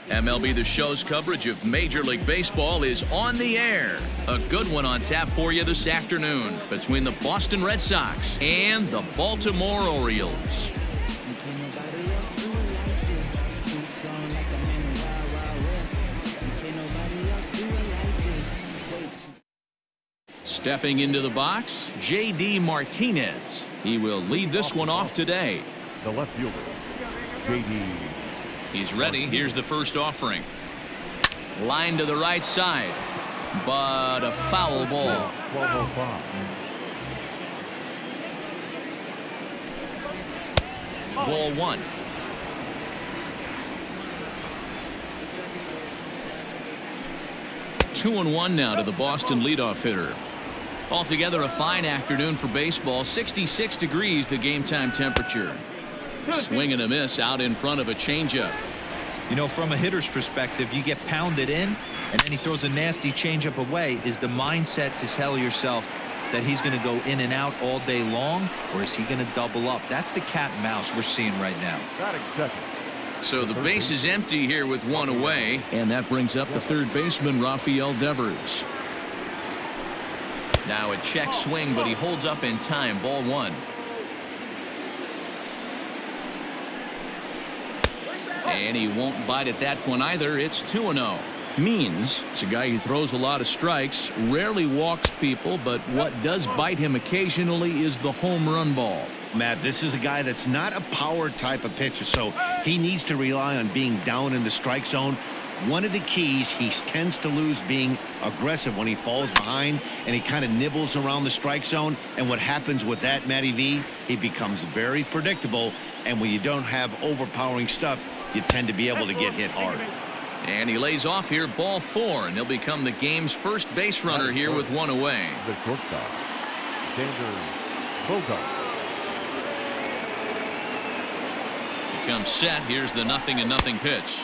MLB The Show's coverage of Major League Baseball is on the air. A good one on tap for you this afternoon between the Boston Red Sox and the Baltimore Orioles. Stepping into the box, J.D. Martinez. He will lead this one off today. The left fielder, J.D. He's ready. Here's the first offering. Line to the right side, but a foul ball. 12:05. Ball one. Two and one now to the Boston leadoff hitter. Altogether a fine afternoon for baseball. 66 degrees the game time temperature. Swing and a miss out in front of a changeup. You know, from a hitter's perspective, you get pounded in and then he throws a nasty changeup away. Is the mindset to tell yourself that he's going to go in and out all day long, or is he going to double up? That's the cat and mouse we're seeing right now. So the base is empty here with one away, and that brings up the third baseman, Rafael Devers. Now a check swing, but he holds up in time. Ball one. And he won't bite at that one either. It's 2-0. Means it's a guy who throws a lot of strikes, rarely walks people, but what does bite him occasionally is the home run ball. Matt, this is a guy that's not a power type of pitcher, so he needs to rely on being down in the strike zone. One of the keys, he tends to lose being aggressive when he falls behind and he kind of nibbles around the strike zone. And what happens with that, Matty V, he becomes very predictable. And when you don't have overpowering stuff, you tend to be able to get hit hard. And he lays off here, ball four, and he'll become the game's first base runner here with one away. The shortstop, Bourbon. Comes set. Here's the 0-0 pitch.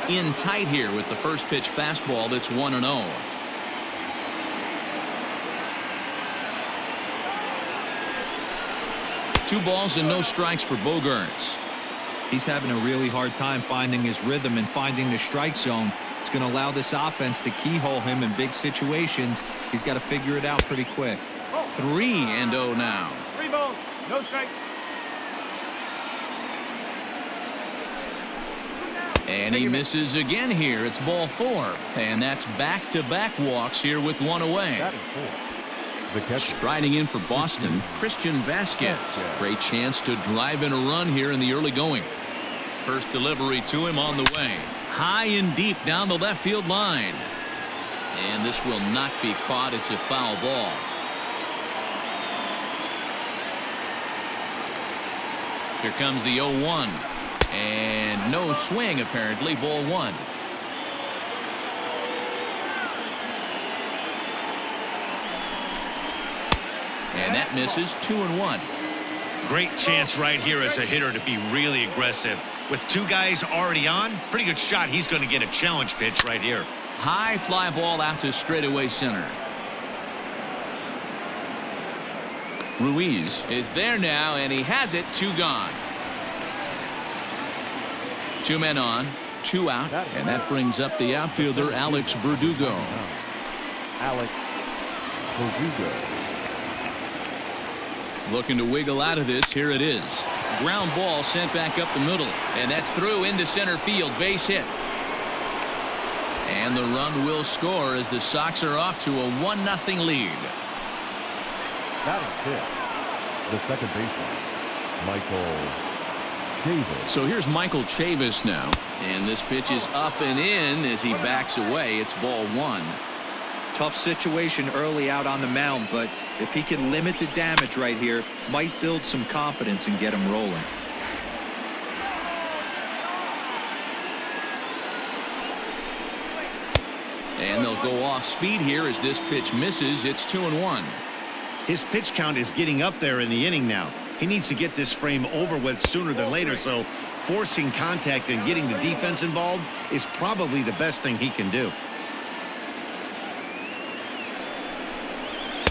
In tight here with the first pitch fastball. That's 1-0. Two balls and no strikes for Bogaerts. He's having a really hard time finding his rhythm and finding the strike zone. It's going to allow this offense to keyhole him in big situations. He's got to figure it out pretty quick. 3-0 now. 3 balls, no strikes. And he misses again here. It's ball four. And that's back-to-back walks here with one away. Striding in for Boston, Christian Vasquez. Great chance to drive in a run here in the early going. First delivery to him on the way. High and deep down the left field line. And this will not be caught. It's a foul ball. Here comes the 0-1. And no swing, apparently. Ball one. And that misses. 2-1. Great chance right here as a hitter to be really aggressive. With two guys already on, pretty good shot. He's going to get a challenge pitch right here. High fly ball out to straightaway center. Ruiz is there now, and he has it. 2 gone. 2 men on, 2 out, and that brings up the outfielder Alex Verdugo. Looking to wiggle out of this. Here it is. Ground ball sent back up the middle, and that's through into center field. Base hit. And the run will score as the Sox are off to a 1-0 lead. That is it. The second baseman, Michael. So here's Michael Chavis now, and this pitch is up and in as he backs away. It's ball one. Tough situation early out on the mound, but if he can limit the damage right here, might build some confidence and get him rolling. And they'll go off speed here as this pitch misses. It's 2-1. His pitch count is getting up there in the inning now. He needs to get this frame over with sooner than later, so forcing contact and getting the defense involved is probably the best thing he can do.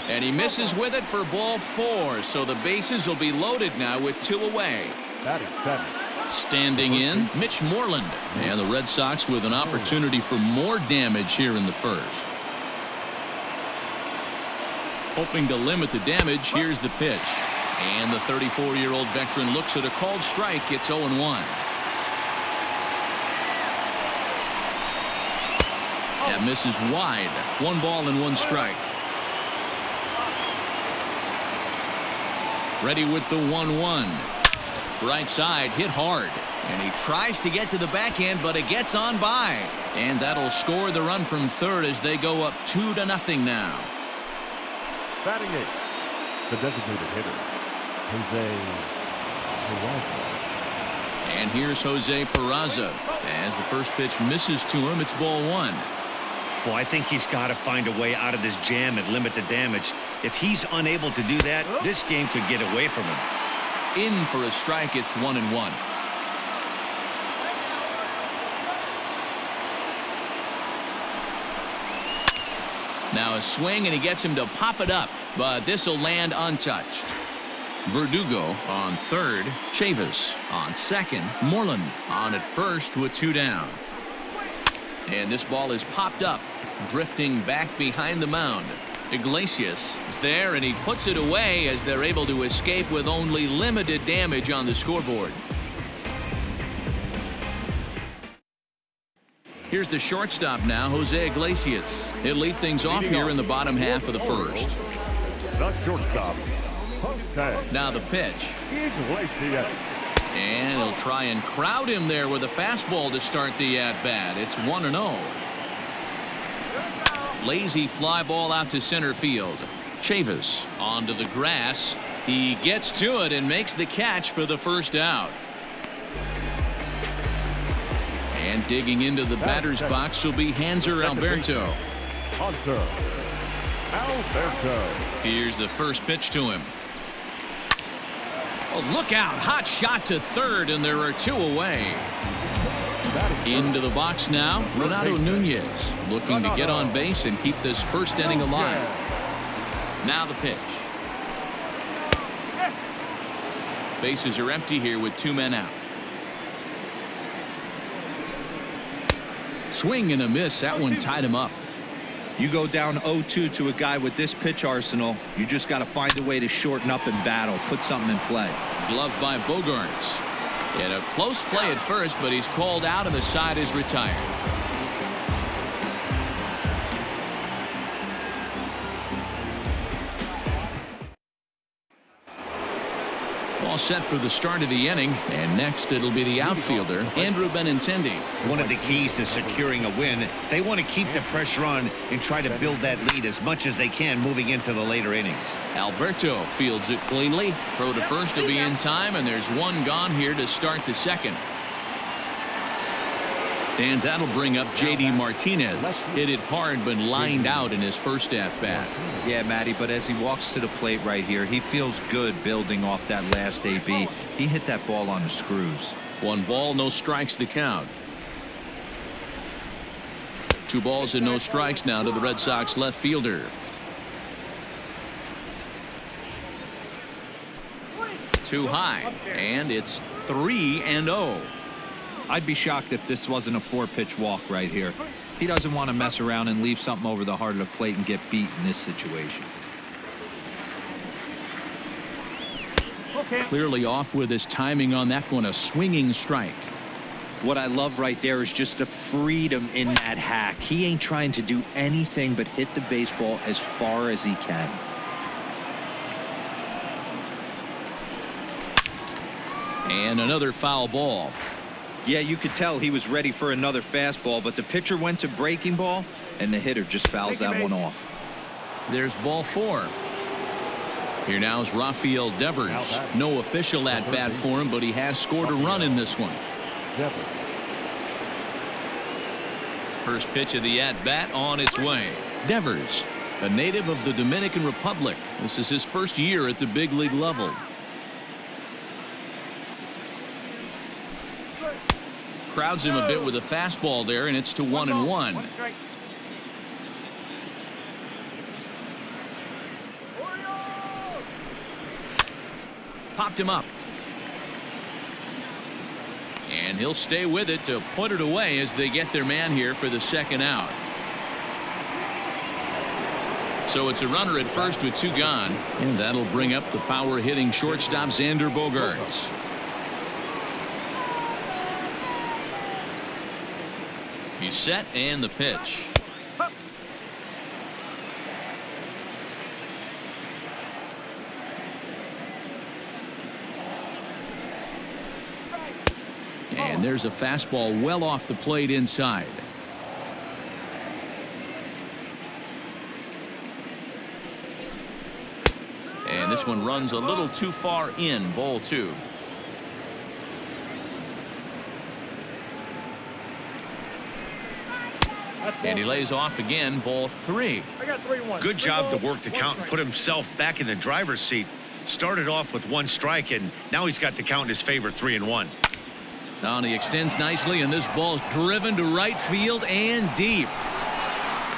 And he misses with it for ball four, so the bases will be loaded now with 2 away. That is 7. Standing in, Mitch Moreland. And the Red Sox with an opportunity for more damage here in the first. Hoping to limit the damage, here's the pitch. And the 34-year-old veteran looks at a called strike. It's 0-1. That misses wide. 1 ball and 1 strike. Ready with the 1-1. Right side hit hard. And he tries to get to the backhand, but it gets on by. And that'll score the run from third as they go up 2-0 now. Batting it, the designated hitter, Jose Perazzo. And here's Jose Perazzo. As the first pitch misses to him, it's ball 1. Well, I think he's got to find a way out of this jam and limit the damage. If he's unable to do that, this game could get away from him. In for a strike, it's 1-1. Now a swing, and he gets him to pop it up, but this will land untouched. Verdugo on third, Chavis on second, Moreland on at first with 2 down. And this ball is popped up, drifting back behind the mound. Iglesias is there, and he puts it away as they're able to escape with only limited damage on the scoreboard. Here's the shortstop now, Jose Iglesias. He'll lead things off here in the bottom half of the first. The shortstop, Jose. Now the pitch. Iglesias. And he'll try and crowd him there with a fastball to start the at-bat. It's 1-0. Lazy fly ball out to center field. Chavis onto the grass. He gets to it and makes the catch for the first out. And digging into the batter's box will be Hanser Alberto. Hanser Alberto. Here's the first pitch to him. Oh, look out. Hot shot to third, and there are 2 away. Into the box now, Renato Nunez looking to get on base and keep this first inning alive. Now the pitch. Bases are empty here with 2 men out. Swing and a miss. That one tied him up. You go down 0-2 to a guy with this pitch arsenal, you just got to find a way to shorten up and battle, put something in play. Gloved by Bogarts. In a close play at first, but he's called out and the side is retired. All set for the start of the inning, and next it'll be the outfielder, Andrew Benincendi. One of the keys to securing a win, they want to keep the pressure on and try to build that lead as much as they can moving into the later innings. Alberto fields it cleanly. Throw to first to be in time, and there's 1 gone here to start the second. And that'll bring up J.D. Martinez. Hit it hard, but lined out in his first at-bat. Yeah, Matty, but as he walks to the plate right here, he feels good building off that last AB. He hit that ball on the screws. 1 ball, no strikes to count. 2 balls and no strikes now to the Red Sox left fielder. Too high, and it's 3-0. I'd be shocked if this wasn't a 4-pitch walk right here. He doesn't want to mess around and leave something over the heart of the plate and get beat in this situation. Clearly off with his timing on that one, a swinging strike. What I love right there is just the freedom in that hack. He ain't trying to do anything but hit the baseball as far as he can. And another foul ball. Yeah, you could tell he was ready for another fastball, but the pitcher went to breaking ball, and the hitter just fouls that one off. There's ball 4. Here now is Rafael Devers. No official at-bat for him, but he has scored a run in this one. First pitch of the at-bat on its way. Devers, a native of the Dominican Republic. This is his first year at the big league level. Crowds him a bit with a fastball there, and it's to 1-1. Popped him up. And he'll stay with it to put it away as they get their man here for the second out. So it's a runner at first with 2 gone. And that'll bring up the power hitting shortstop Xander Bogaerts. He's set and the pitch. And there's a fastball well off the plate inside. And this one runs a little too far in, ball 2. And he lays off again, ball 3. Good job to work the count and put himself back in the driver's seat. Started off with 1 strike, and now he's got the count in his favor, 3-1. Now he extends nicely, and this ball's driven to right field and deep.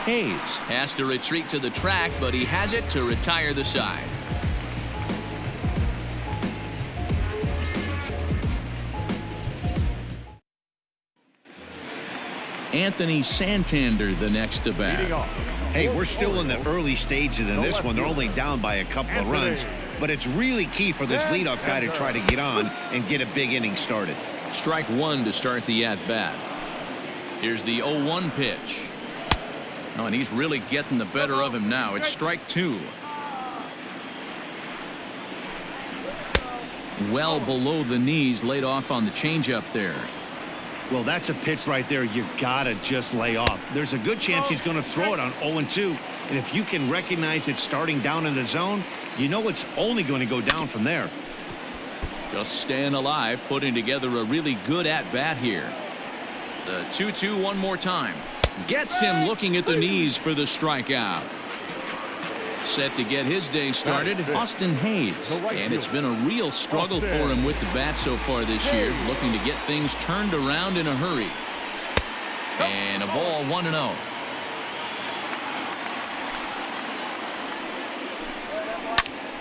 Hayes has to retreat to the track, but he has it to retire the side. Anthony Santander the next to bat. Hey, we're still in the early stages in this one. They're only down by a couple of runs, but it's really key for this leadoff guy to try to get on and get a big inning started. Strike 1 to start the at-bat. Here's the 0-1 pitch. Oh, and he's really getting the better of him now. It's strike 2. Well below the knees, laid off on the changeup there. Well, that's a pitch right there you gotta just lay off. There's a good chance he's going to throw it on 0-2, and if you can recognize it starting down in the zone, you know it's only going to go down from there. Just staying alive, putting together a really good at-bat here. The 2-2 one more time. Gets him looking at the knees for the strikeout. Set to get his day started, Austin Hayes. And it's been a real struggle for him with the bat so far this year, looking to get things turned around in a hurry. And a ball, 1-0.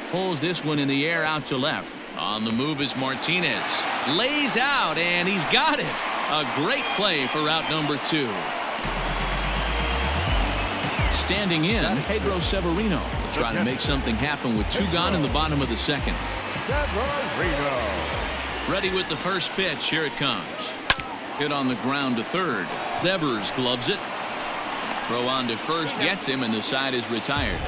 Pulls this one in the air out to left. On the move is Martinez. Lays out, and he's got it. A great play for out number 2. Standing in, Pedro Severino will try to make something happen with 2 gone in the bottom of the second. Ready with the first pitch. Here it comes. Hit on the ground to third. Devers gloves it. Throw on to first gets him, and the side is retired.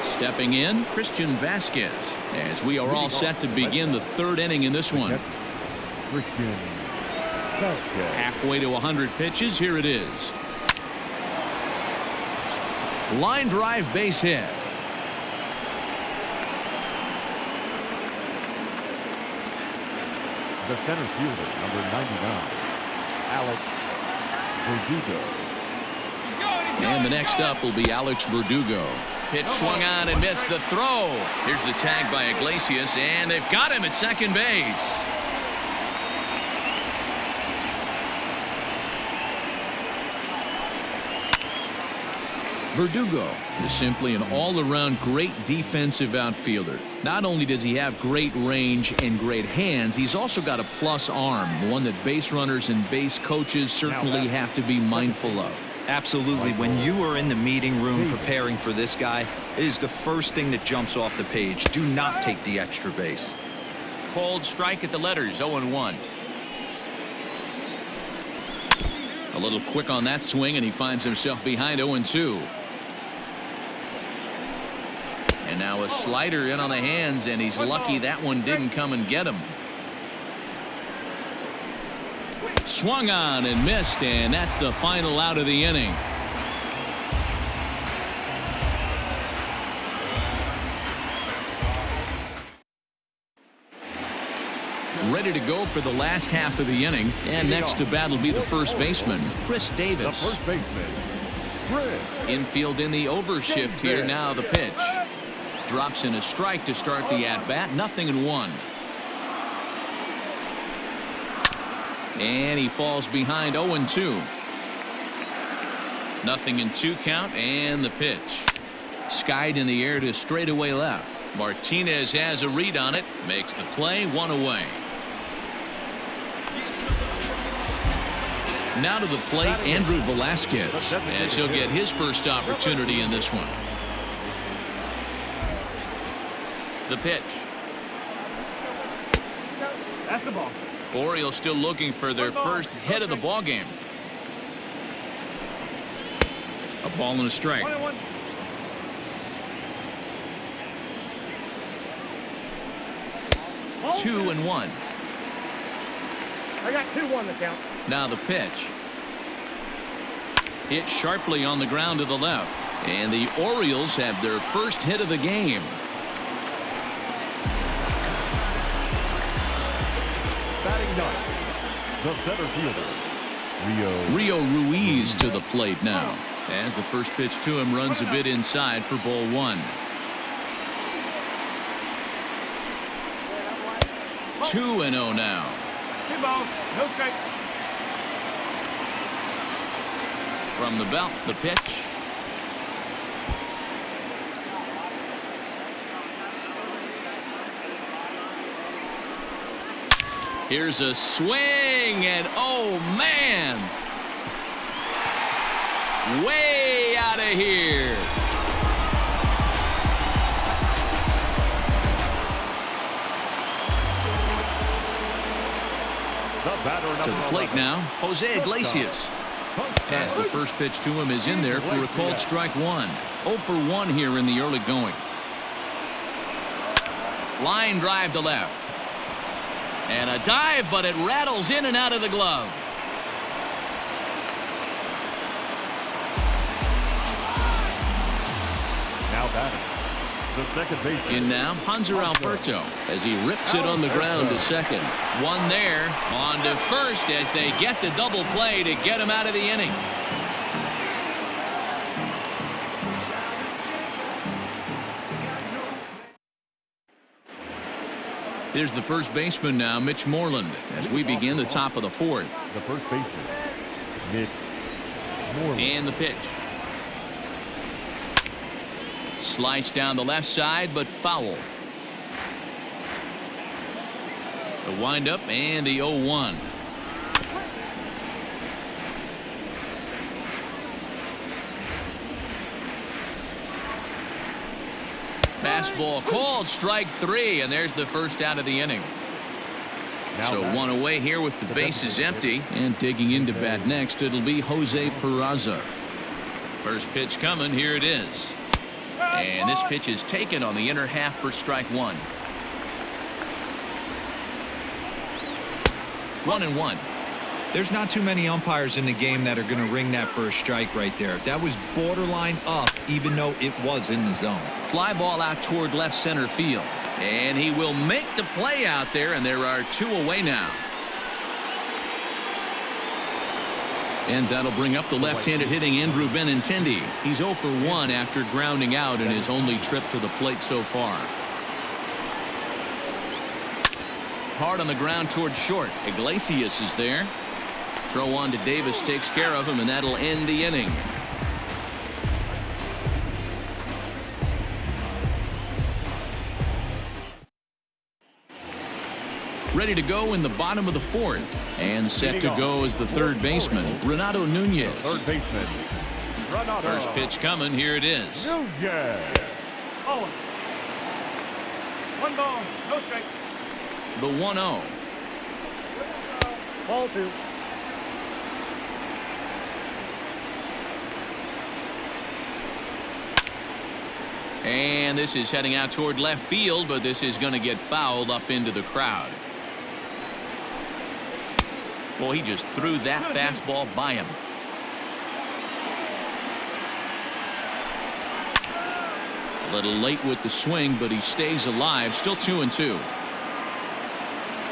Stepping in, Christian Vasquez, as we are all set to begin the 3rd inning in this one. Halfway to 100 pitches, here it is. Line drive base hit. The center fielder, number 99, Alex Verdugo. And the next up will be Alex Verdugo. Pitch swung on and missed the throw. Here's the tag by Iglesias, and they've got him at second base. Verdugo is simply an all-around great defensive outfielder. Not only does he have great range and great hands, he's also got a plus arm, one that base runners and base coaches certainly have to be mindful of. Absolutely. When you are in the meeting room preparing for this guy, it is the first thing that jumps off the page. Do not take the extra base. Cold strike at the letters, 0-1. A little quick on that swing, and he finds himself behind 0-2. And now a slider in on the hands, and he's lucky that one didn't come and get him. Swung on and missed, and that's the final out of the inning. Ready to go for the last half of the inning, and next to bat will be the first baseman, Chris Davis. The first baseman, Chris. Infield in the overshift here. Now the pitch. Drops in a strike to start the at-bat. 0-1. And he falls behind 0-2. 0-2 count, and the pitch. Skied in the air to straightaway left. Martinez has a read on it, makes the play, 1 away. Now to the plate, Andrew Velasquez, as he'll get his first opportunity in this one. The pitch. That's the ball. Orioles still looking for their first hit of the ball game. A ball and a strike. 1-1. Oh. 2-1. I got 2-1 to count. Now the pitch. Hit sharply on the ground to the left. And the Orioles have their first hit of the game. Batting ninth, the center fielder, Rio Ruiz to the plate now. As the first pitch to him runs a bit inside for ball 1. 2-0 now. 2 balls, no strike. From the belt, the pitch. Here's a swing, and oh man, way out of here. To the plate now, Jose Iglesias. As the first pitch to him is in there for a called strike 1. 0 for 1 here in the early going. Line drive to left. And a dive, but it rattles in and out of the glove. now batting, the second baseman. In now, Hanser Alberto as he rips it on the ground to second. One there, on to first as they get the double play to get him out of the inning. Here's the first baseman now, Mitch Moreland, as we begin the top of the fourth. The first baseman, Mitch Moreland. And the pitch. Slice down the left side, but foul. The windup and the 0-1. Fastball called, strike 3, and there's the first out of the inning. So one away here with the bases empty, and digging into bat next, it'll be Jose Perazzo. First pitch coming, here it is. And this pitch is taken on the inner half for strike 1. 1-1. There's not too many umpires in the game that are going to ring that first strike right there. That was borderline up, even though it was in the zone. Fly ball out toward left center field. And he will make the play out there, and there are 2 away now. And that'll bring up the left-handed hitting Andrew Benincendi. He's 0 for 1 after grounding out in his only trip to the plate so far. Hard on the ground toward short. Iglesias is there. Throw on to Davis takes care of him, and that'll end the inning. Ready to go in the bottom of the fourth, and set to go as the third baseman, Renato Nunez. Third baseman, Renato. First pitch coming, here it is. Nunez. Oh. 1 ball, no strike. The 1-0. Ball 2. And this is heading out toward left field, but this is going to get fouled up into the crowd. Well, he just threw that fastball by him. A little late with the swing, but he stays alive. Still 2-2.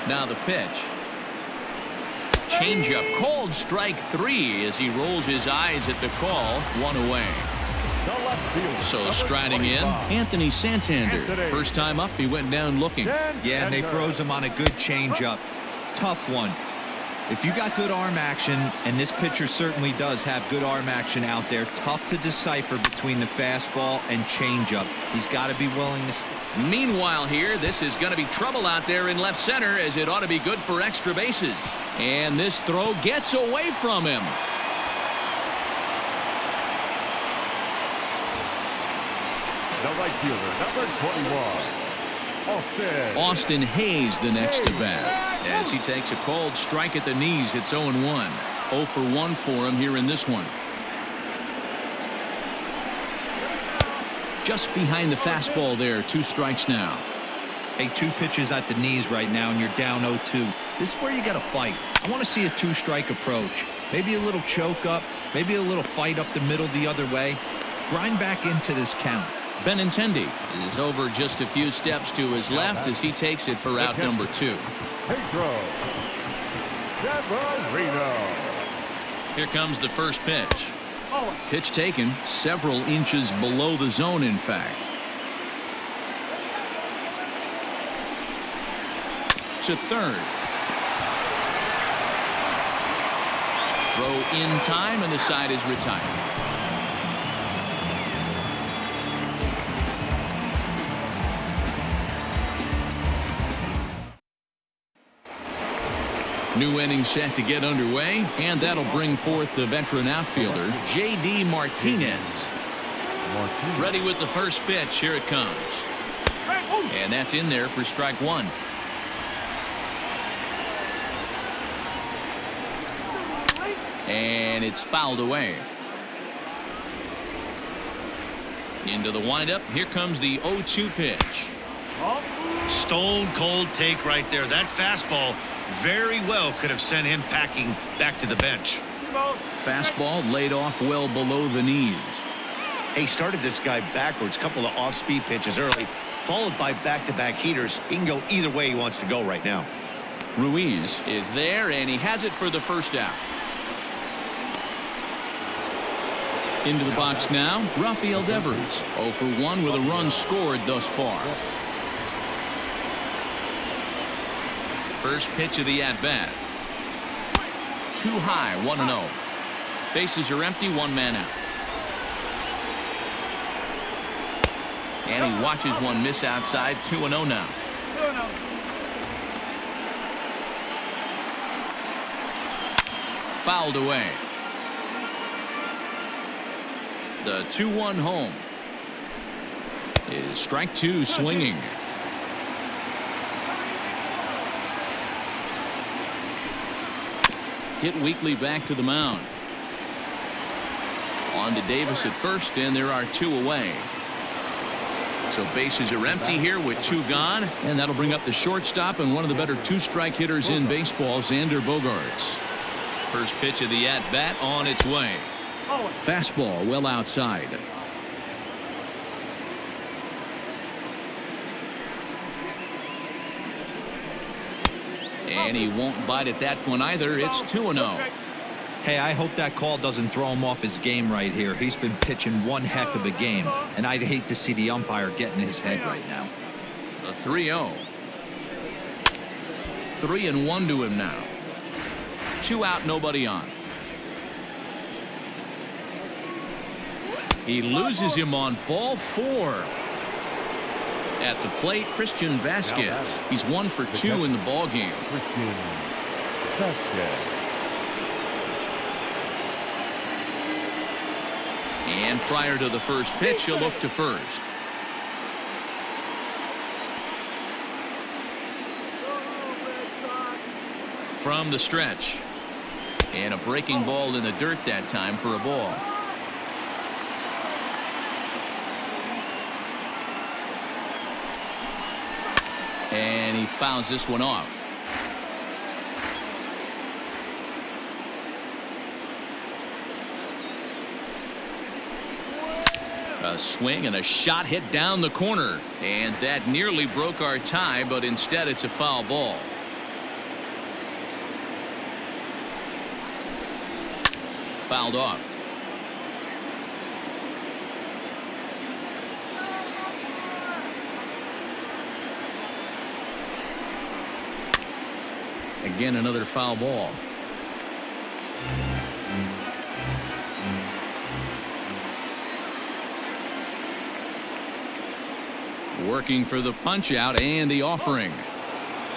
Now the pitch. Changeup called strike 3 as he rolls his eyes at the call. 1 away. So striding in, Anthony Santander. First time up, he went down looking. Yeah, and they froze him on a good changeup. Tough one. If you got good arm action, and this pitcher certainly does have good arm action out there, tough to decipher between the fastball and changeup. He's got to be willing to. Meanwhile here, this is going to be trouble out there in left center, as it ought to be good for extra bases. And this throw gets away from him. The right fielder, number 21, Austin Hayes the next to bat, as he takes a cold strike at the knees. It's 0-1. 0 for 1 for him here in this one. Just behind the fastball there. 2 strikes now. Hey, 2 pitches at the knees right now, and you're down 0-2. This is where you got to fight. I want to see a 2-strike approach. Maybe a little choke up, maybe a little fight up the middle the other way. Grind back into this count. Benincendi is over just a few steps to his left as he takes it for out number 2. Pedro Severino. Here comes the first pitch. Pitch taken several inches below the zone, in fact. To third. Throw in time, and the side is retired. New inning set to get underway, and that'll bring forth the veteran outfielder, J.D. Martinez. Ready with the first pitch. Here it comes. And that's in there for strike 1. And it's fouled away. Into the windup. Here comes the 0-2 pitch. Stone cold take right there. That fastball very well could have sent him packing back to the bench. Fastball laid off well below the knees. He started this guy backwards, couple of off-speed pitches early, followed by back-to-back heaters. He can go either way he wants to go right now. Ruiz is there, and he has it for the first out. Into the box now, Rafael Devers. 0 for 1 with a run scored thus far. First pitch of the at-bat. Too high, 1-0. Bases are empty, 1 man out. And he watches one miss outside, 2-0 now. Fouled away. The 2-1 home is strike 2 swinging. Hit weakly back to the mound. On to Davis at first, and there are 2 away. So bases are empty here with 2 gone, and that'll bring up the shortstop and one of the better 2-strike hitters in baseball, Xander Bogaerts. First pitch of the at-bat on its way. Fastball well outside. And he won't bite at that one either. It's 2-0. Hey, I hope that call doesn't throw him off his game right here. He's been pitching one heck of a game, and I'd hate to see the umpire get in his head right now. A 3-0. 3-1 to him now. 2 out, nobody on. He loses him on ball 4. At the plate, Christian Vasquez. He's 1 for 2 in the ball game. Christian Vasquez. And prior to the first pitch, he'll look to first. From the stretch. And a breaking ball in the dirt that time for a ball. And he fouls this one off. A swing and a shot hit down the corner, and that nearly broke our tie, but instead it's a foul ball. Fouled off. Again, another foul ball. Working for the punch out and the offering.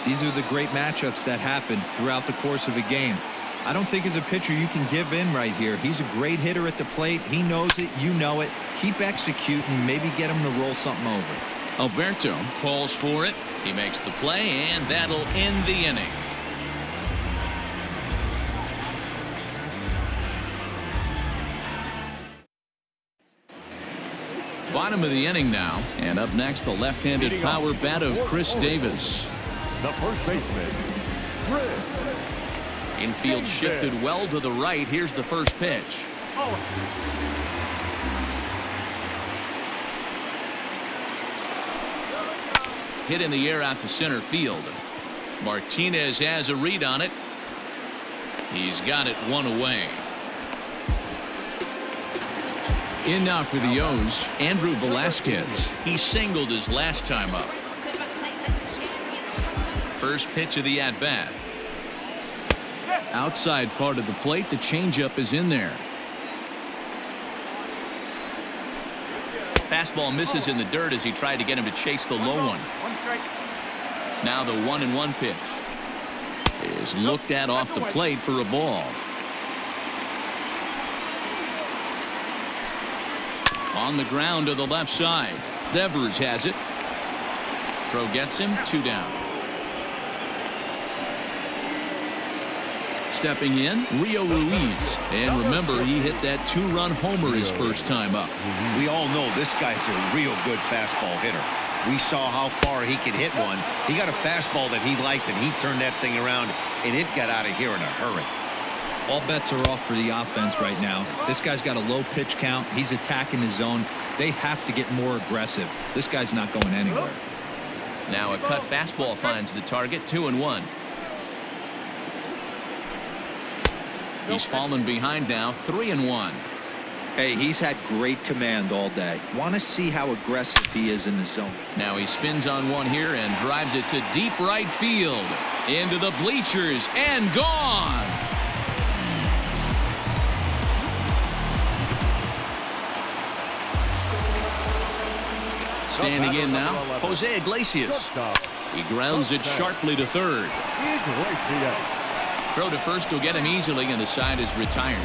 These are the great matchups that happen throughout the course of a game. I don't think as a pitcher you can give in right here. He's a great hitter at the plate. He knows it. You know it. Keep executing. Maybe get him to roll something over. Alberto calls for it. He makes the play, and that'll end the inning. Bottom of the inning now, and up next the left-handed power bat of Chris Davis. The first baseman, Chris. Infield shifted well to the right. Here's the first pitch. Hit in the air out to center field. Martinez has a read on it. He's got it one away. In now for the O's, Andrew Velasquez. He singled his last time up. First pitch of the at-bat. Outside part of the plate, the changeup is in there. Fastball misses in the dirt as he tried to get him to chase the low one. Now the 1-1 pitch is looked at off the plate for a ball. On the ground to the left side. Devers has it. Throw gets him, 2 down. Stepping in, Rio Ruiz. And remember, he hit that 2-run homer his first time up. We all know this guy's a real good fastball hitter. We saw how far he could hit one. He got a fastball that he liked, and he turned that thing around, and it got out of here in a hurry. All bets are off for the offense right now. This guy's got a low pitch count. He's attacking his zone. They have to get more aggressive. This guy's not going anywhere. Now a cut fastball finds the target, 2-1. He's fallen behind now, 3-1. Hey, he's had great command all day. Want to see how aggressive he is in the zone. Now he spins on one here and drives it to deep right field. Into the bleachers and gone. Standing in now, Jose Iglesias. He grounds it sharply to third. Throw to first will get him easily, and the side is retired.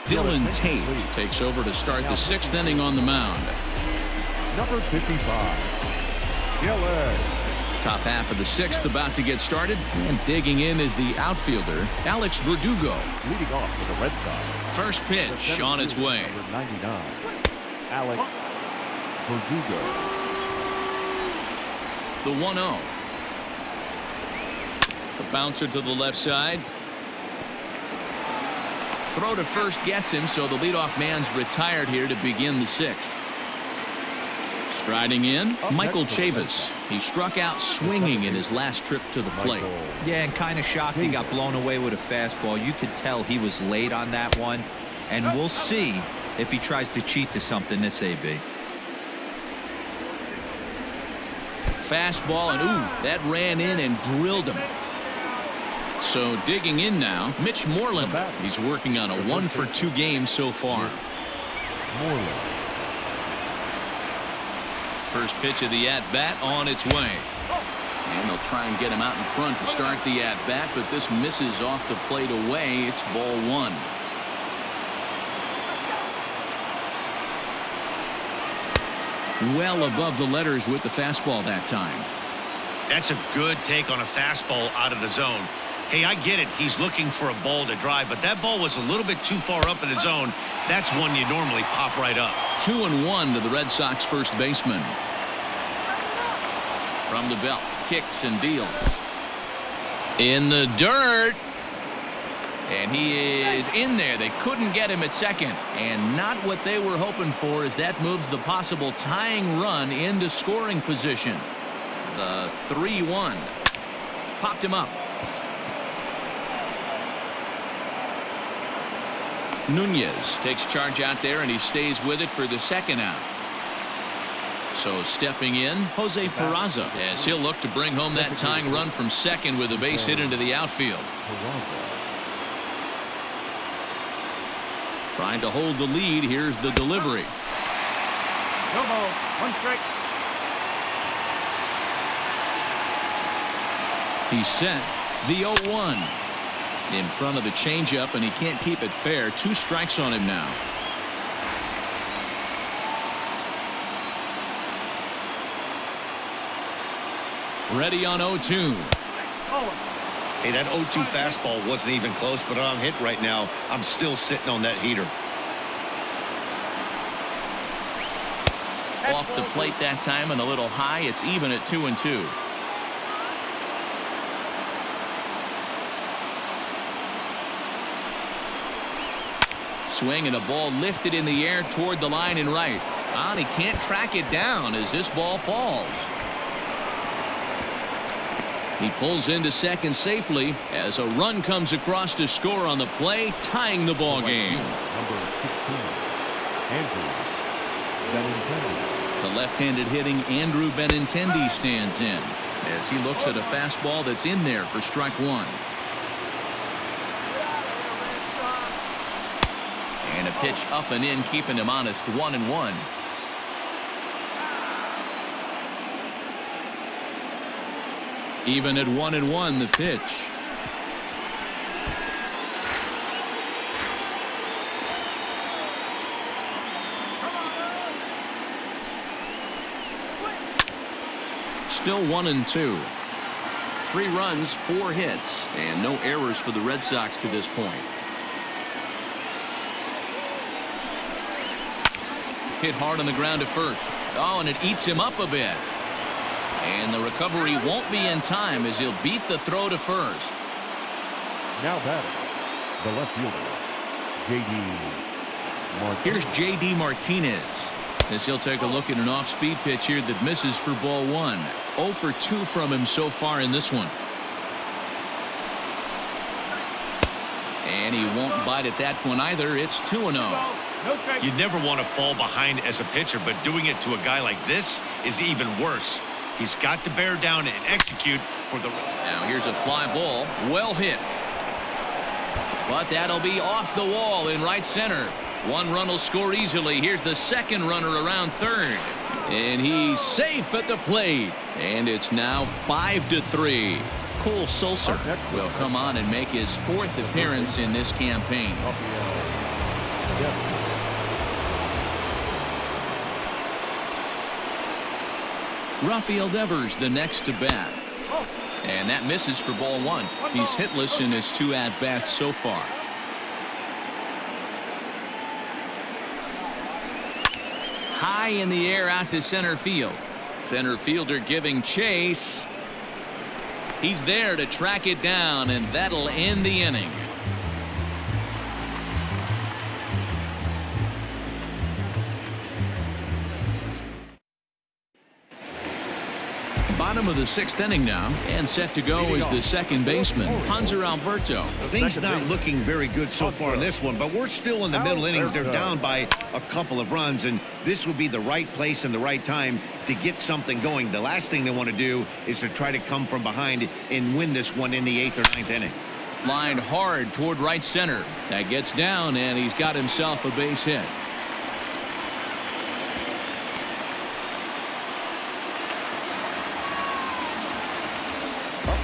Dylan Tate takes over to start the 6th inning on the mound. Number 55, Dylan. Top half of the 6th about to get started, and digging in is the outfielder, Alex Verdugo. Leading off for the Red Sox. First pitch on its way. Number 99, Alex Verdugo. The 1-0. The bouncer to the left side. Throw to first gets him, so the leadoff man's retired here to begin the 6th. Striding in, Michael Chavis. He struck out swinging in his last trip to the plate. Yeah, and kind of shocked he got blown away with a fastball. You could tell he was late on that one. And we'll see if he tries to cheat to something this AB. Fastball, and ooh, that ran in and drilled him. So digging in now, Mitch Moreland. He's working on a 1-for-2 game so far. Moreland. First pitch of the at-bat on its way. And they'll try and get him out in front to start the at-bat, but this misses off the plate away. It's ball 1. Well above the letters with the fastball that time. That's a good take on a fastball out of the zone. Hey, I get it. He's looking for a ball to drive, but that ball was a little bit too far up in the zone. That's one you normally pop right up. 2-1 to the Red Sox first baseman. From the belt, kicks and deals. In the dirt. And he is in there. They couldn't get him at second. And not what they were hoping for, as that moves the possible tying run into scoring position. The 3-1. Popped him up. Nunez takes charge out there, and he stays with it for the 2nd out. So stepping in, Jose Perazzo, as he'll look to bring home that tying run from second with a base hit into the outfield. Trying to hold the lead. Here's the delivery. No ball. 1 strike. He's set. The 0-1 in front of the changeup, and he can't keep it fair. 2 strikes on him now. Ready on 0-2. Hey, that 0-2 fastball wasn't even close, but I'm hit right now. I'm still sitting on that heater. Off the plate that time and a little high. It's even at 2-2. Swing and a ball lifted in the air toward the line and right. And he can't track it down as this ball falls. He pulls into second safely as a run comes across to score on the play, tying the ball game. Number 16, Andrew Benincendi. The left-handed hitting Andrew Benincendi stands in as he looks at a fastball that's in there for strike 1. And a pitch up and in, keeping him honest. 1-1. Even at 1-1, the pitch. Still 1-2. 3 runs, 4 hits, and no errors for the Red Sox to this point. Hit hard on the ground at first. Oh, and it eats him up a bit. And the recovery won't be in time as he'll beat the throw to first. Now batting, the left fielder, J.D. Martinez. Here's J.D. Martinez as he'll take a look at an off-speed pitch here that misses for ball 1. 0 for 2 from him so far in this one. And he won't bite at that one either. It's 2-0. You'd never want to fall behind as a pitcher, but doing it to a guy like this is even worse. He's got to bear down and execute for the. Now here's a fly ball, well hit. But that'll be off the wall in right center. 1 run will score easily. Here's the second runner around third. And he's safe at the plate. And it's now 5-3. Cole Sulcer will come on and make his 4th appearance in this campaign. Rafael Devers the next to bat. And that misses for ball 1. He's hitless in his 2 at-bats so far. High in the air out to center field. Center fielder giving chase. He's there to track it down, and that'll end the inning. Bottom of the 6th inning now, and set to go is the second baseman, Hanser Alberto. Things not looking very good so far in this one, but we're still in the middle innings. They're down by a couple of runs, and this would be the right place and the right time to get something going. The last thing they want to do is to try to come from behind and win this one in the 8th or 9th inning. Lined hard toward right center. That gets down, and he's got himself a base hit.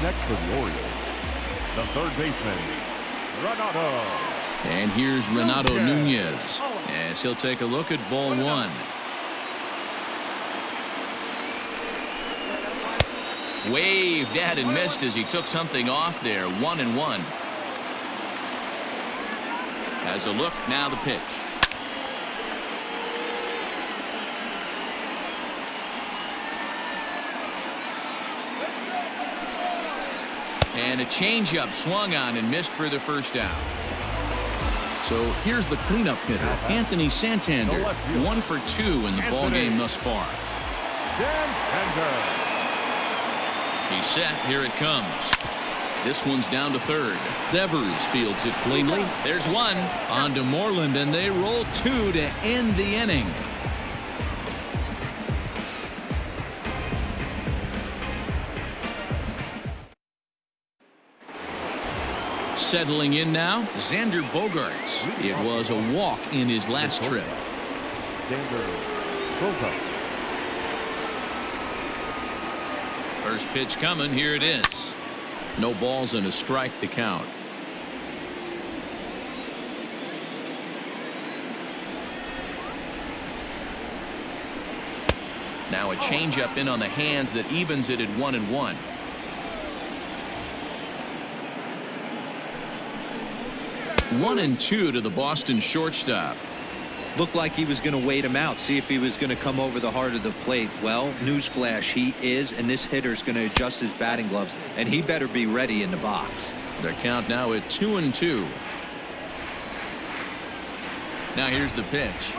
Next for the Orioles, the third baseman, Renato. And here's Renato Nunez as he'll take a look at ball 1. Waved at and missed as he took something off there. 1-1. Has a look, now the pitch. And a changeup swung on and missed for the first out. So here's the cleanup hitter, Anthony Santander, 1 for 2 in the ball game thus far. He's set. Here it comes. This one's down to third. Devers fields it cleanly. There's 1 on to Moreland, and they roll 2 to end the inning. Settling in now, Xander Bogaerts. It was a walk in his last trip. First pitch coming. Here it is. No balls and a strike to count. Now a changeup in on the hands that evens it at 1-1. One and two to the Boston shortstop. Looked like he was going to wait him out, see if he was going to come over the heart of the plate. Well, newsflash, he is, and this hitter's going to adjust his batting gloves, and he better be ready in the box. The count now at 2-2. Now here's the pitch.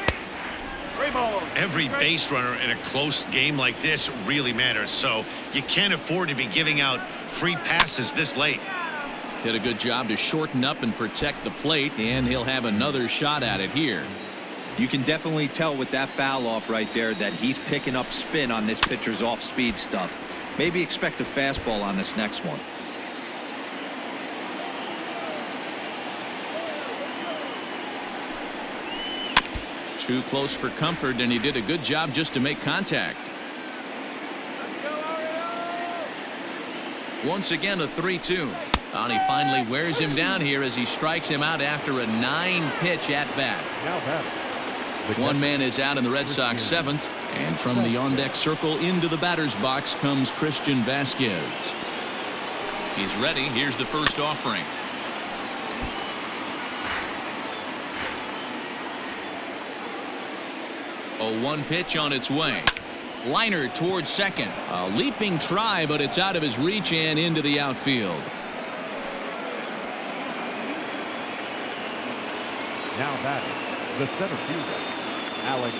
Every base runner in a close game like this really matters, so you can't afford to be giving out free passes this late. Did a good job to shorten up and protect the plate, and he'll have another shot at it here. You can definitely tell with that foul off right there that he's picking up spin on this pitcher's off-speed stuff. Maybe expect a fastball on this next one. Too close for comfort, and he did a good job just to make contact. Once again, a 3-2. And he finally wears him down here as he strikes him out after a 9-pitch at-bat. One man is out in the Red Sox 7th, and from the on-deck circle into the batter's box comes Christian Vasquez. He's ready. Here's the first offering. A 1 pitch on its way. Liner towards second. A leaping try, but it's out of his reach and into the outfield. Now batting, the center fielder, Alex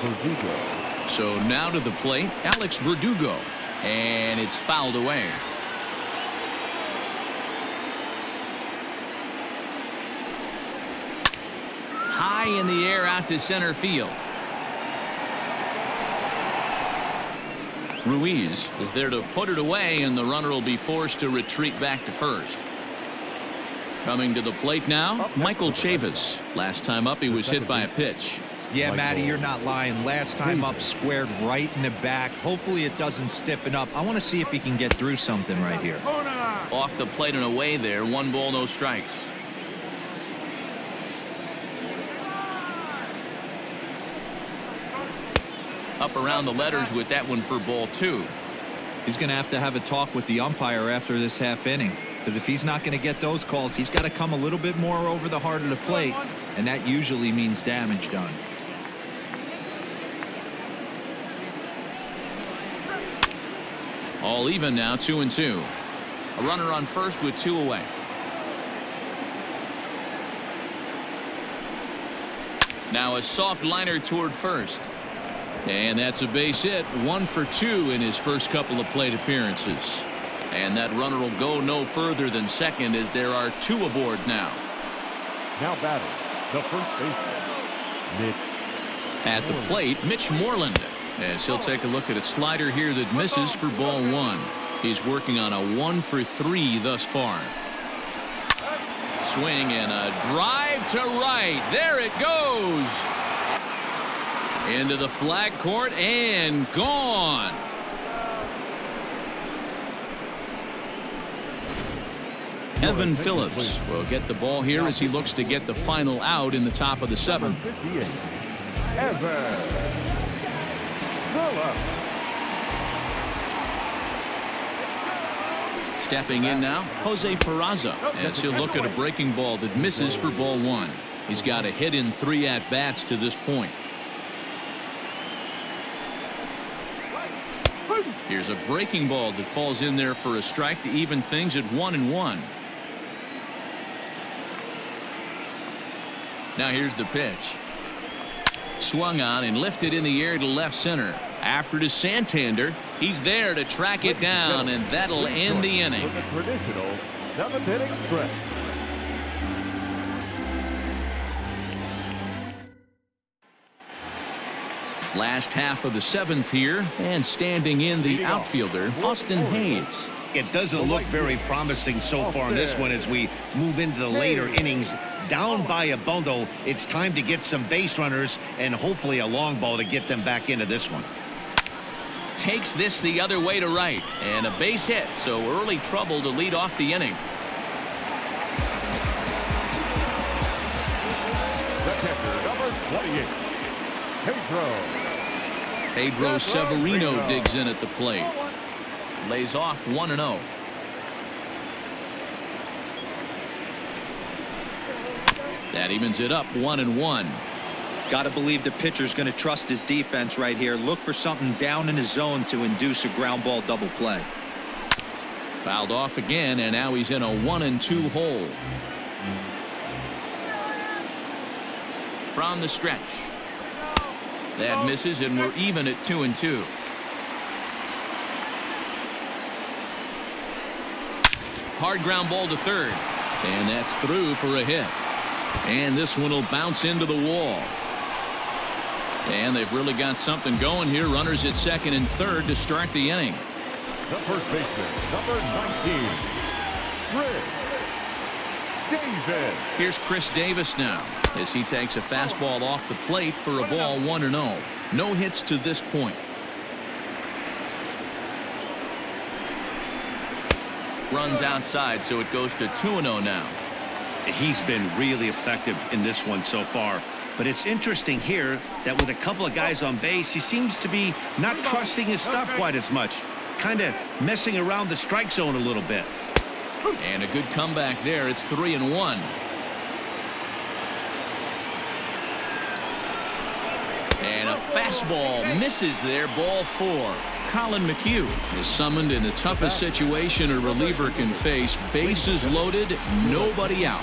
Verdugo. So now to the plate, Alex Verdugo, and it's fouled away. High in the air out to center field. Ruiz is there to put it away, and the runner will be forced to retreat back to first. Coming to the plate now, Michael Chavis. Last time up, he was hit by a pitch. Yeah, Matty, you're not lying. Last time up, squared right in the back. Hopefully it doesn't stiffen up. I want to see if he can get through something right here. Off the plate and away there. 1 ball, no strikes. Up around the letters with that one for ball 2. He's going to have a talk with the umpire after this half inning, because if he's not going to get those calls, he's got to come a little bit more over the heart of the plate, and that usually means damage done. All even now, 2-2. A runner on first with 2 away. Now a soft liner toward first. And that's a base hit. 1 for 2 in his first couple of plate appearances. And that runner will go no further than second as there are 2 aboard now. Now batting, the first baseman, Mitch. At the plate, Mitch Moreland. As he'll take a look at a slider here that misses for ball 1. He's working on a 1 for 3 thus far. Swing and a drive to right. There it goes. Into the flag court and gone. Evan Phillips will get the ball here as he looks to get the final out in the top of the 7th. Evan Phillips. Stepping in now, Jose Perazzo, as he'll look at a breaking ball that misses for ball 1. He's got a hit in 3 at-bats to this point. Here's a breaking ball that falls in there for a strike to even things at 1-1. Now here's the pitch. Swung on and lifted in the air to left center. After to Santander. He's there to track it down, and that'll end the inning. With a traditional 7th-inning stretch. Last half of the 7th here, and standing in the outfielder, Austin Hayes. It doesn't look very promising so far in this one as we move into the later innings. Down by a bundle, it's time to get some base runners and hopefully a long ball to get them back into this one. Takes this the other way to right, and a base hit, so early trouble to lead off the inning. The catcher, number 28, Pedro Severino digs in at the plate. Lays off 1-0. That evens it up 1-1. Got to believe the pitcher's going to trust his defense right here. Look for something down in his zone to induce a ground ball double play. Fouled off again, and now he's in a 1-2 hole. From the stretch. That misses, and we're even at 2-2. Hard ground ball to third, and that's through for a hit. And this one will bounce into the wall. And they've really got something going here. Runners at second and third to start the inning. The first baseman, number 19, Red Davis. Here's Chris Davis now as he takes a fastball off the plate for a ball 1-0. No hits to this point. Runs outside, so it goes to 2-0 now. He's been really effective in this one so far. But it's interesting here that with a couple of guys on base, he seems to be not trusting his stuff quite as much. Kind of messing around the strike zone a little bit. And a good comeback there. It's 3-1. And a fastball misses there. Ball 4. Colin McHugh is summoned in the toughest situation a reliever can face. Bases loaded, nobody out.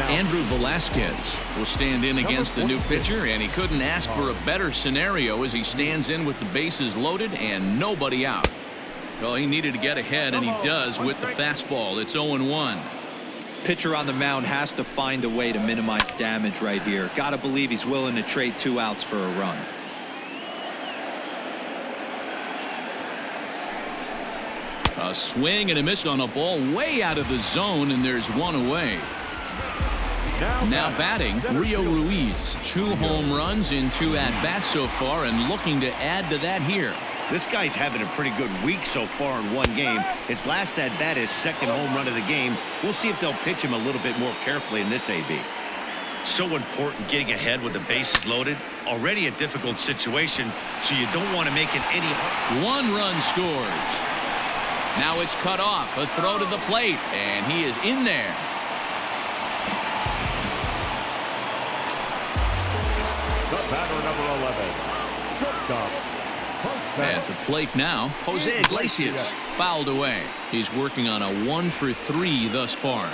Andrew Velasquez will stand in against the new pitcher, and he couldn't ask for a better scenario as he stands in with the bases loaded and nobody out. Well, he needed to get ahead, and he does with the fastball. It's 0-1. Pitcher on the mound has to find a way to minimize damage right here. Got to believe he's willing to trade 2 outs for a run. A swing and a miss on a ball way out of the zone, and there's one away. Now batting, Rio Ruiz. 2 home runs in 2 at-bats so far, and looking to add to that here. This guy's having a pretty good week so far in one game. His last at-bat is second home run of the game. We'll see if they'll pitch him a little bit more carefully in this AB. So important getting ahead with the bases loaded. Already a difficult situation, so you don't want to make it any harder. 1 run scores. Now it's cut off. A throw to the plate, and he is in there. The batter, number 11, At the plate now, Jose Iglesias fouled away. He's working on a 1 for 3 thus far.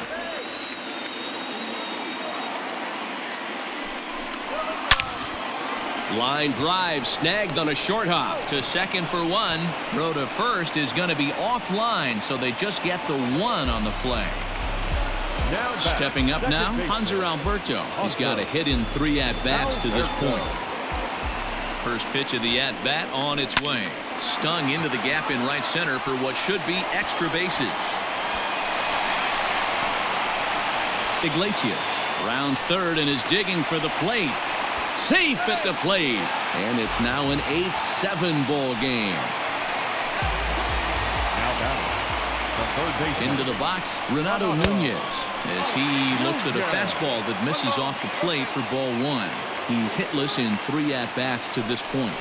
Line drive snagged on a short hop to second for 1. Throw to first is going to be offline, so they just get the 1 on the play. Stepping up now, Hanser Alberto. He's got a hit in 3 at-bats to this point. First pitch of the at-bat on its way. Stung into the gap in right center for what should be extra bases. Iglesias rounds third and is digging for the plate. Safe at the plate. And it's now an 8-7 ball game. Into the box, Renato Nunez, as he looks at a fastball that misses off the plate for ball 1. He's hitless in 3 at-bats to this point.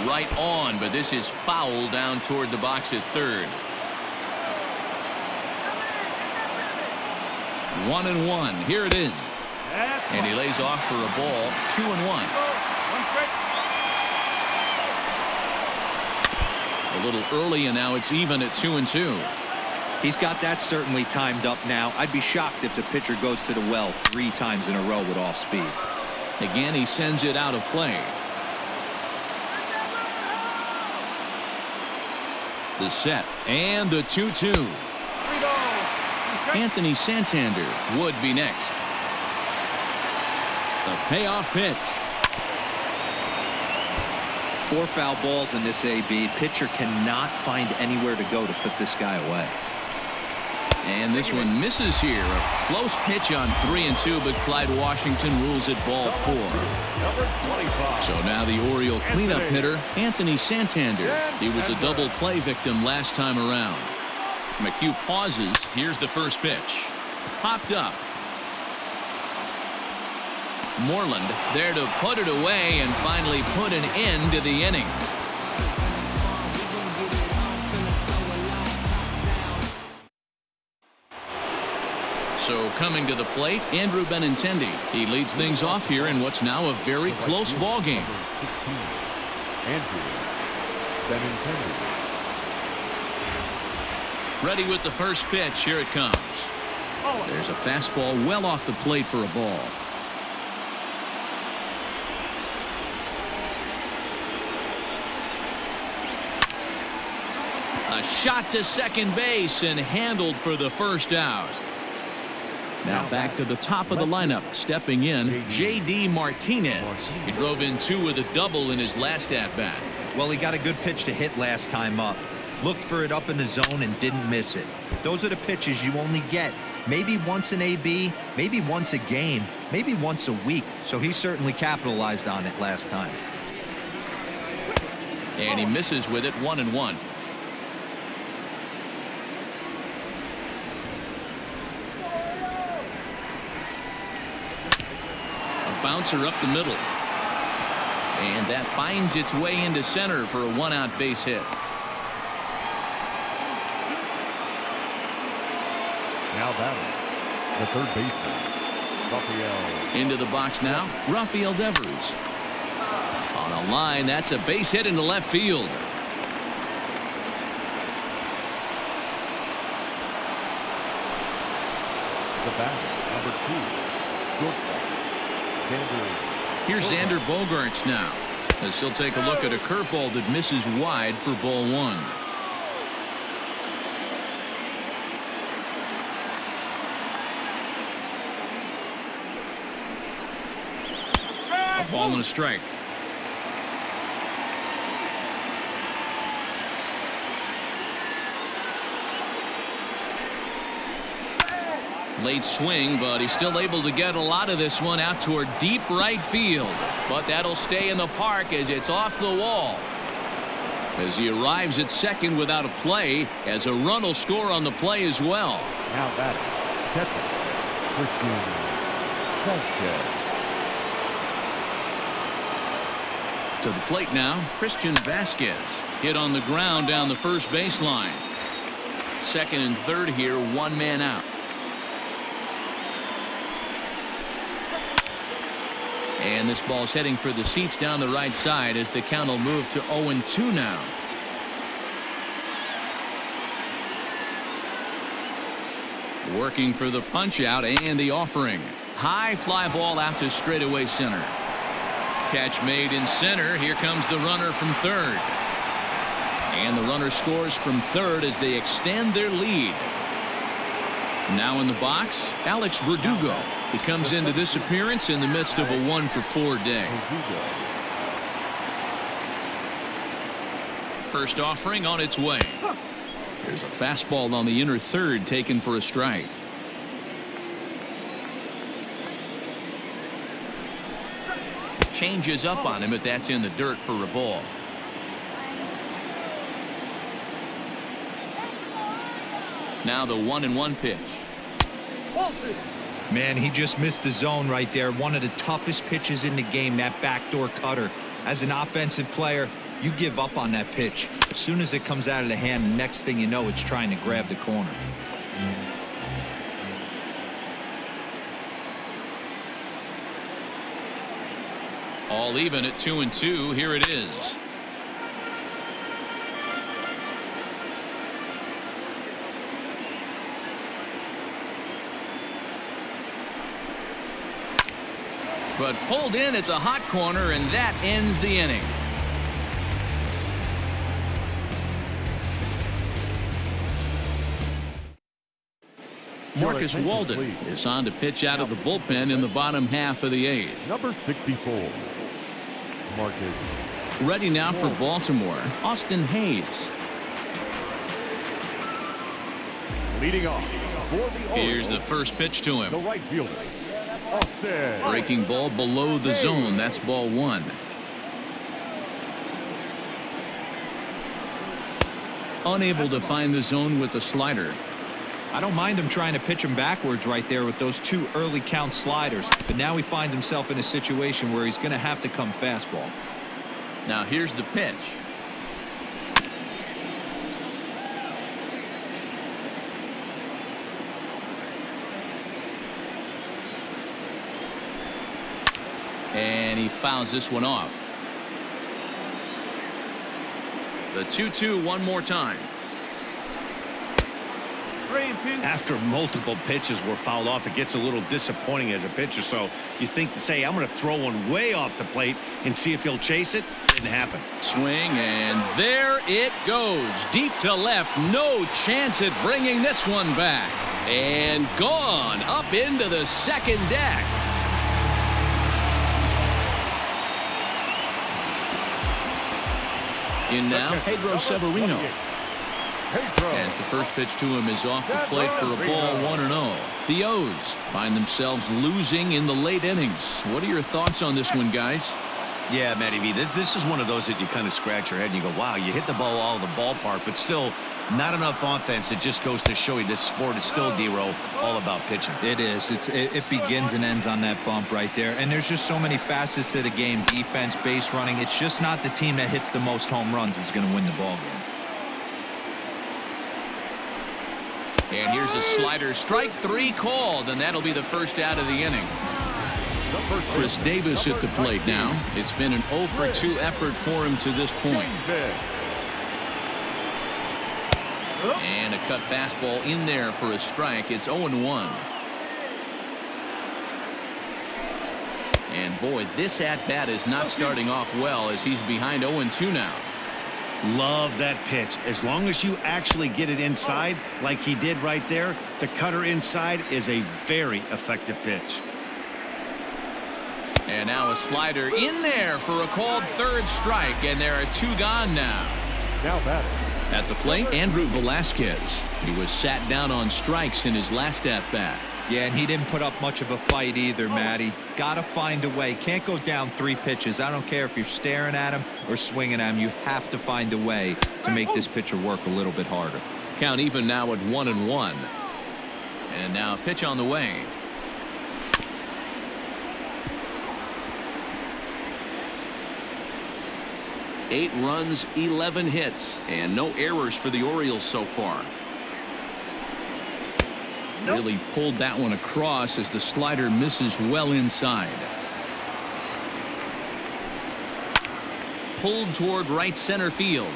Right on, but this is foul down toward the box at third. 1-1. Here it is. And he lays off for a ball. 2-1. A little early, and now it's even at 2-2. He's got that certainly timed up now. I'd be shocked if the pitcher goes to the well 3 times in a row with off speed. Again, he sends it out of play. The set and the 2-2. Anthony Santander would be next. The payoff pitch. 4 foul balls in this AB. Pitcher cannot find anywhere to go to put this guy away. And this one misses here. A close pitch on 3-2, but Clyde Washington rules it ball 4. Number 25. So now the Oriole cleanup hitter, Anthony Santander. He was a double play victim last time around. McHugh pauses. Here's the first pitch. Popped up. Moreland is there to put it away and finally put an end to the inning. So coming to the plate, Andrew Benincendi. He leads things off here in what's now a very close ball game. Andrew Benincendi. Ready with the first pitch. Here it comes. There's a fastball well off the plate for a ball. A shot to second base and handled for the first out. Now back to the top of the lineup. Stepping in, J.D. Martinez. He drove in 2 with a double in his last at-bat. Well, he got a good pitch to hit last time up. Looked for it up in the zone and didn't miss it. Those are the pitches you only get maybe once an AB, maybe once a game, maybe once a week. So he certainly capitalized on it last time. And he misses with it, 1-1. Bouncer up the middle. And that finds its way into center for a 1-out base hit. Now batting, the third baseman, Rafael. Into the box now, Rafael Devers. On a line, that's a base hit into left field. The batter, number 2, shortstop. Here's Xander Bogaerts now, as he'll take a look at a curveball that misses wide for ball 1. A ball and a strike. Late swing, but he's still able to get a lot of this one out toward deep right field. But that'll stay in the park as it's off the wall. As he arrives at second without a play, as a run will score on the play as well. Now batting, catcher, Christian Sanchez. To the plate now, Christian Vasquez. Hit on the ground down the first baseline. Second and third here, 1 man out. And this ball's heading for the seats down the right side as the count will move to 0-2 now. Working for the punch out and the offering. High fly ball out to straightaway center. Catch made in center. Here comes the runner from third. And the runner scores from third as they extend their lead. Now in the box, Alex Verdugo. He comes into this appearance in the midst of a 1-for-4 day. First offering on its way. There's a fastball on the inner third taken for a strike. Changes up on him, but that's in the dirt for a ball. Now the 1-1 pitch. Man, he just missed the zone right there. One of the toughest pitches in the game, that backdoor cutter. As an offensive player, you give up on that pitch. As soon as it comes out of the hand, the next thing you know, it's trying to grab the corner. All even at 2-2. Here it is. But pulled in at the hot corner, and that ends the inning. Marcus Walden is on to pitch out of the bullpen in the bottom half of the 8th. Number 64, Marcus Ready now for Baltimore, Austin Hayes. Leading off for the Here's Orioles, the first pitch to the him. right fielder, Austin. Breaking ball below the zone. That's ball one. Unable to find the zone with the slider. I don't mind him trying to pitch him backwards right there with those 2 early count sliders, but now he finds himself in a situation where he's going to have to come fastball. Now here's the pitch. And he fouls this one off. The 2-2 one more time. 3-2. After multiple pitches were fouled off, it gets a little disappointing as a pitcher. So you think, say, I'm going to throw one way off the plate and see if he'll chase it. Didn't happen. Swing, and there it goes. Deep to left. No chance at bringing this one back. And gone up into the second deck. In now, Pedro Severino. As the first pitch to him is off the plate for a ball, 1-0. The O's find themselves losing in the late innings. What are your thoughts on this one, guys? Yeah, Matty V, this is one of those that you kind of scratch your head and you go, wow, you hit the ball all over the ballpark, but still not enough offense. It just goes to show you this sport is still, D-Row, all about pitching. It is. It begins and ends on that bump right there. And there's just so many facets to the game. Defense, base running. It's just not the team that hits the most home runs is going to win the ball game. And here's a slider. Strike 3 called, and that'll be the first out of the inning. Chris Davis at the plate now. It's been an 0 for 2 effort for him to this point. And a cut fastball in there for a strike. It's 0-1. And boy, this at-bat is not starting off well as he's behind 0-2 now. Love that pitch. As long as you actually get it inside like he did right there, the cutter inside is a very effective pitch. And now a slider in there for a called third strike, and there are 2 gone now. Now batting. At the plate, Andrew Velasquez. He was sat down on strikes in his last at-bat. Yeah, and he didn't put up much of a fight either, Matty. Gotta find a way. Can't go down 3 pitches. I don't care if you're staring at him or swinging at him. You have to find a way to make this pitcher work a little bit harder. Count even now at 1-1. And now a pitch on the way. Eight runs, 11 hits, and no errors for the Orioles so far. Really pulled that one across as the slider misses well inside. Pulled toward right center field.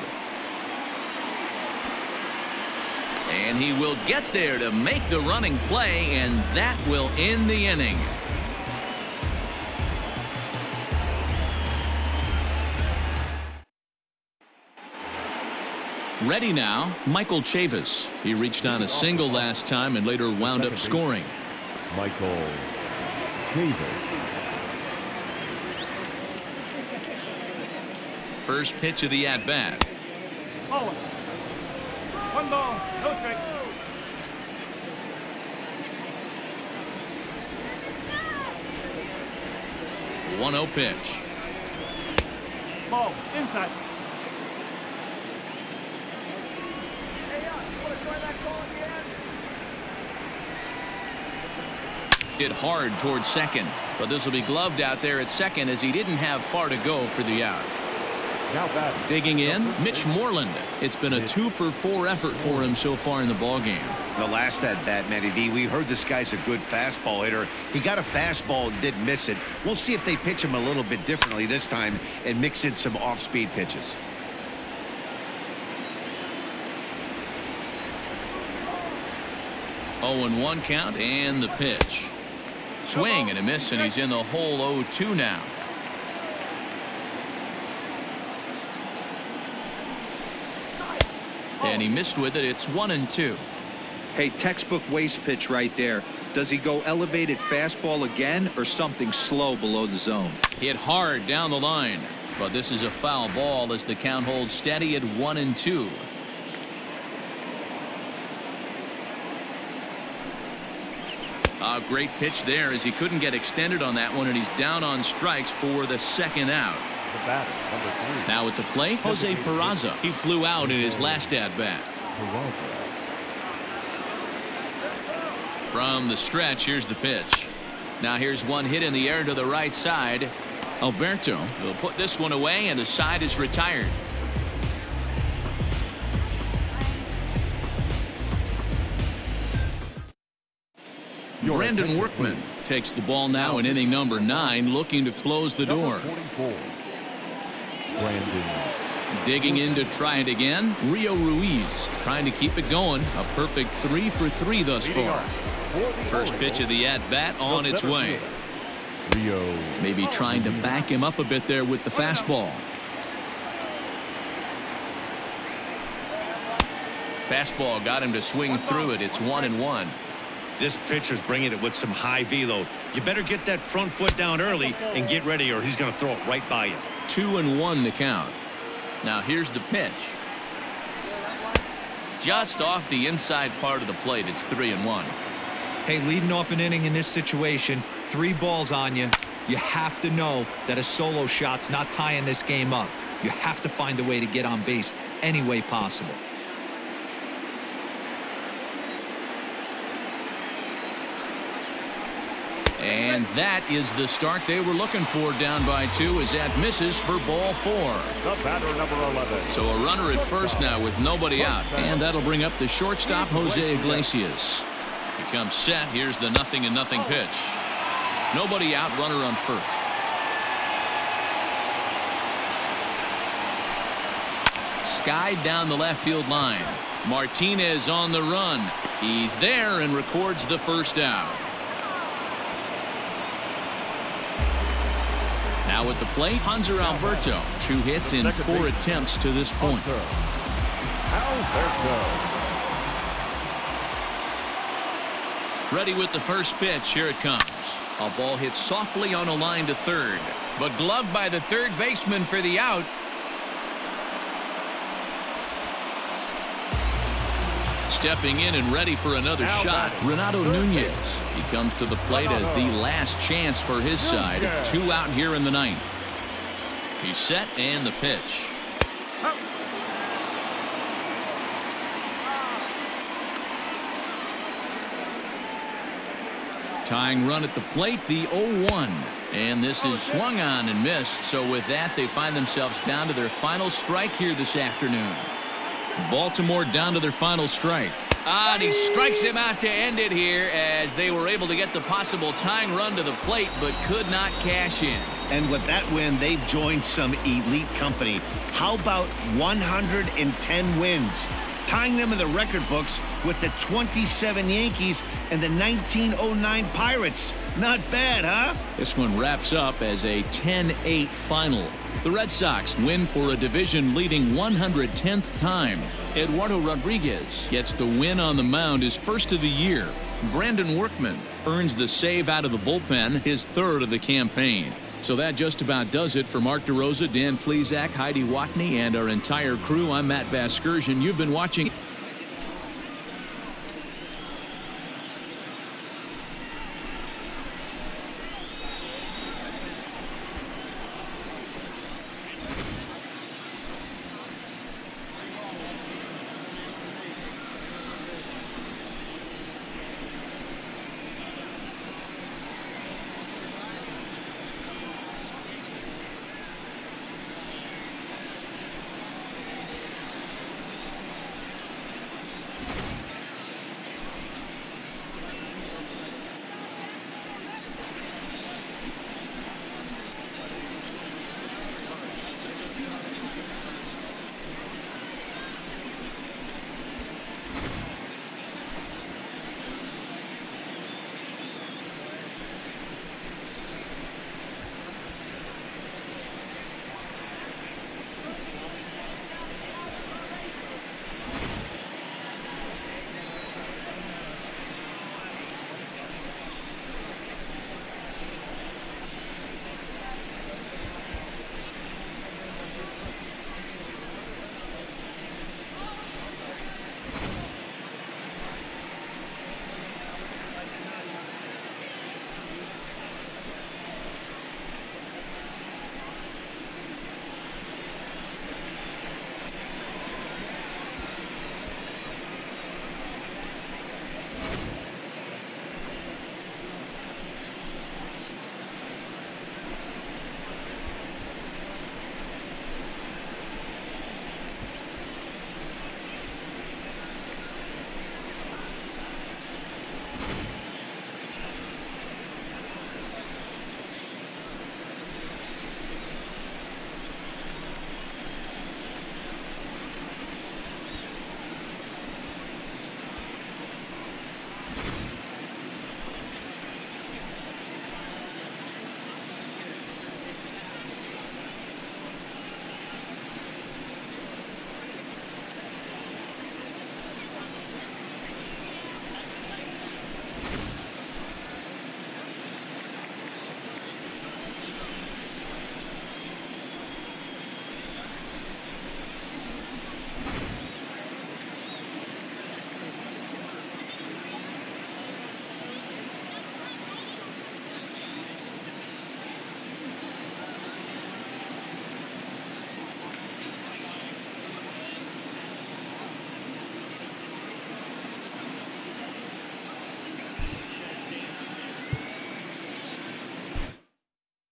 And he will get there to make the running play, and that will end the inning. Ready now, Michael Chavis. He reached on a single last time and later wound up scoring. Michael Davis. First pitch of the at-bat. Ball. 1 ball, no strike. The 1-0 pitch. Ball, inside. Hit hard towards second, but this will be gloved out there at second as he didn't have far to go for the out. Now batting. Digging in, Mitch Moreland. It's been a 2 for 4 effort for him so far in the ballgame. The last at bat, Matty V, we heard this guy's a good fastball hitter. He got a fastball and didn't miss it. We'll see if they pitch him a little bit differently this time and mix in some off-speed pitches. Oh, and 1 count and the pitch. Swing and a miss, and he's in the hole 0-2 now. And he missed with it. It's 1-2. Hey, textbook waste pitch right there. Does he go elevated fastball again or something slow below the zone? Hit hard down the line. But this is a foul ball as the count holds steady at 1-2. A great pitch there as he couldn't get extended on that one, and he's down on strikes for the second out. The batter, number 3. Now at the plate, Jose Perazzo. He flew out in his last at-bat. From the stretch, here's the pitch. Now here's one hit in the air to the right side. Alberto will put this one away, and the side is retired. Brandon Workman takes the ball now in inning number 9, looking to close the door. 44. Brandon. Digging in to try it again. Rio Ruiz trying to keep it going. A perfect 3 for 3 thus far. First pitch of the at-bat on its way. Rio. Maybe trying to back him up a bit there with the fastball. Fastball got him to swing through it. It's 1-1. This pitcher's bringing it with some high velo. You better get that front foot down early and get ready, or he's going to throw it right by you. 2-1 the count. Now here's the pitch. Just off the inside part of the plate. It's 3-1. Hey, leading off an inning in this situation, 3 balls on you. You have to know that a solo shot's not tying this game up. You have to find a way to get on base any way possible. And that is the start they were looking for. Down by 2 as that misses for ball 4. The batter, number 11. So a runner at first now with nobody out, and that'll bring up the shortstop Jose Iglesias. He comes set. Here's the 0-0 pitch. Nobody out, runner on first. Skied down the left field line. Martinez on the run. He's there and records the first out. Now at the plate, Hanser Alberto. 2 hits in 4 attempts to this point. Alberto. Ready with the first pitch. Here it comes. A ball hit softly on a line to third, but gloved by the third baseman for the out. Stepping in and ready for another shot, Renato Nunez. He comes to the plate as the last chance for his side. 2 out here in the 9th. He's set, and the pitch. Tying run at the plate, the 0-1. And this is swung on and missed. So with that, they find themselves down to their final strike here this afternoon. Baltimore down to their final strike. And he strikes him out to end it here as they were able to get the possible tying run to the plate but could not cash in. And with that win, they've joined some elite company. How about 110 wins? Tying them in the record books with the 27 Yankees and the 1909 Pirates. Not bad, huh? This one wraps up as a 10-8 final. The Red Sox win for a division-leading 110th time. Eduardo Rodriguez gets the win on the mound, his first of the year. Brandon Workman earns the save out of the bullpen, his 3rd of the campaign. So that just about does it for Mark DeRosa, Dan Plesac, Heidi Watney, and our entire crew. I'm Matt Vasgersian. You've been watching